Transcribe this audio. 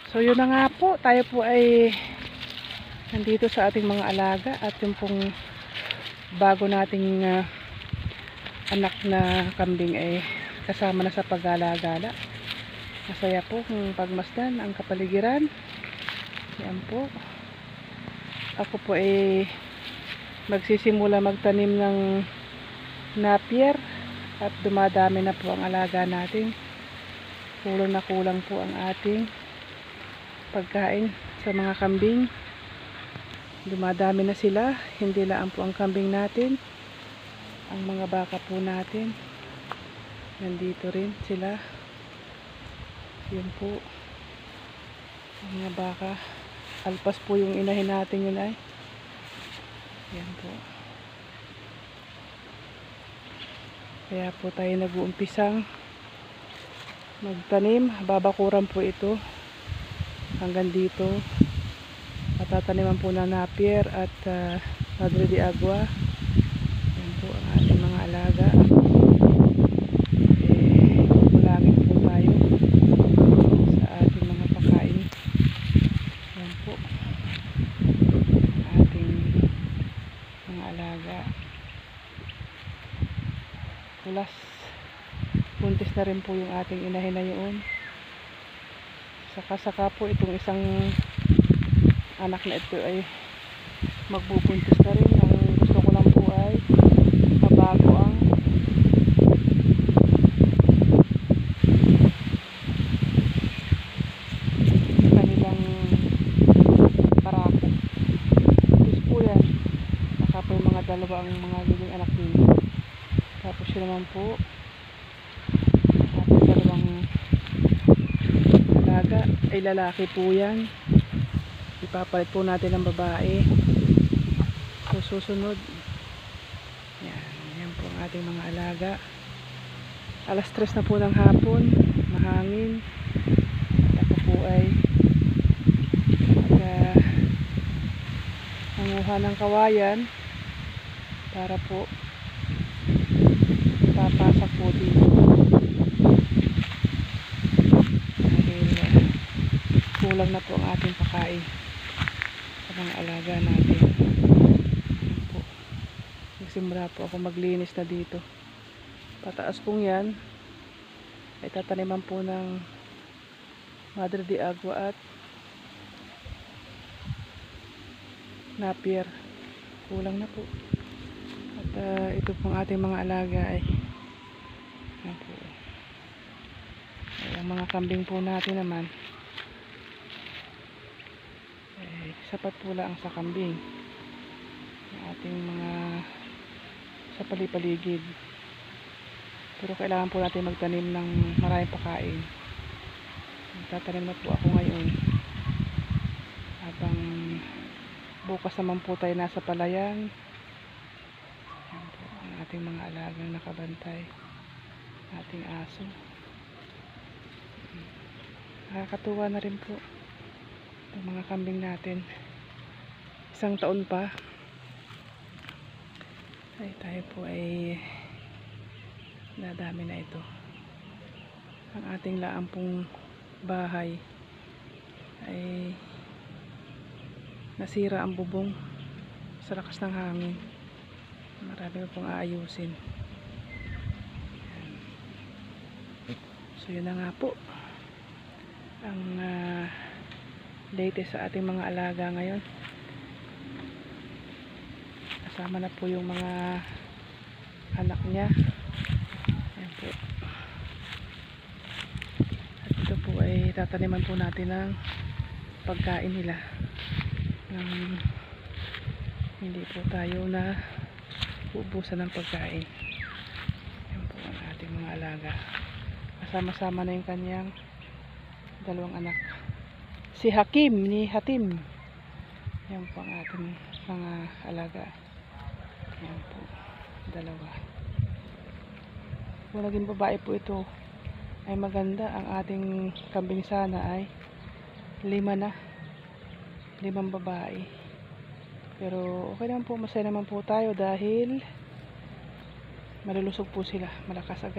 So yun na nga po, tayo po ay nandito sa ating mga alaga at yung pong bago nating anak na kambing ay kasama na sa pag-alagala. Masaya po kung pagmasdan ang kapaligiran. Yan po. Ako po ay magsisimula magtanim ng napier at dumadami na po ang alaga natin. Kulang na kulang po ang ating pagkain sa mga kambing. Dumadami na sila, hindi lang po ang kambing natin, ang mga baka po natin nandito rin sila. Yun po ang mga baka, alpas po yung inahin natin, yun ay yan po. Kaya po tayo nag-uumpisang magtanim. Babakuran po ito hanggang dito. Matataniman po na napier at Madre de Agua. Yan po ang ating mga alaga. Kulangin po tayo sa ating mga pakain. Yan po ang ating mga alaga. Pulas, buntis na rin po yung ating inahin na yun. Saka po itong isang anak na ito ay magbubuntis na rin. Ang gusto ko lang po ay mabago ang kanilang parako. Buntis po yan. Saka po yung mga dalawa ang mga giging anak nila. Tapos yun naman po ating dalawang alaga ay lalaki po yan. Ipapalit po natin ang babae. So susunod, yan po ang ating mga alaga. Alas 3 na po ng hapon, mahangin. At ako po ay nanguha ng kawayan para po ipapasak po dito. Dahil kulang na po ang ating pakain sa mga alaga natin. Po. Nagsimula po ako maglinis na dito. Pataas pong yan ay tataniman po ng Madre de Agua at napier. Kulang na po. At ito pong ating mga alaga ay po. Ay, ang mga kambing po natin naman sapat po lang sa kambing ng ating mga sa palipaligid, pero kailangan po natin magtanim ng maraming pakain. Magtatanim na po ako ngayon habang bukas naman po tayo nasa palayan. Yan po ang ating mga alagang nakabantay, ating aso. Nakakatuwa na rin po ang mga kambing natin. Isang taon pa ay tayo po ay dadami na ito. Ang ating laampong bahay ay nasira ang bubong sa lakas ng hangin. Marami pong aayusin. So yun na nga po ang latest sa ating mga alaga ngayon. Kasama na po yung mga anak niya. Ayan po. At ito po ay tataniman po natin ng pagkain nila. Hindi po tayo na uubusan ng pagkain. Ayan po ang ating mga alaga. Kasama-sama na yung kanyang dalawang anak. Si Hakim ni Hatim. Yan po ang ating mga alaga. Yan po. Dalawa. Kung naging babae po ito ay maganda. Ang ating kambing sana ay 5 na. 5 babae. Pero okay naman po. Masaya naman po tayo dahil malulusog po sila. Malakas agad.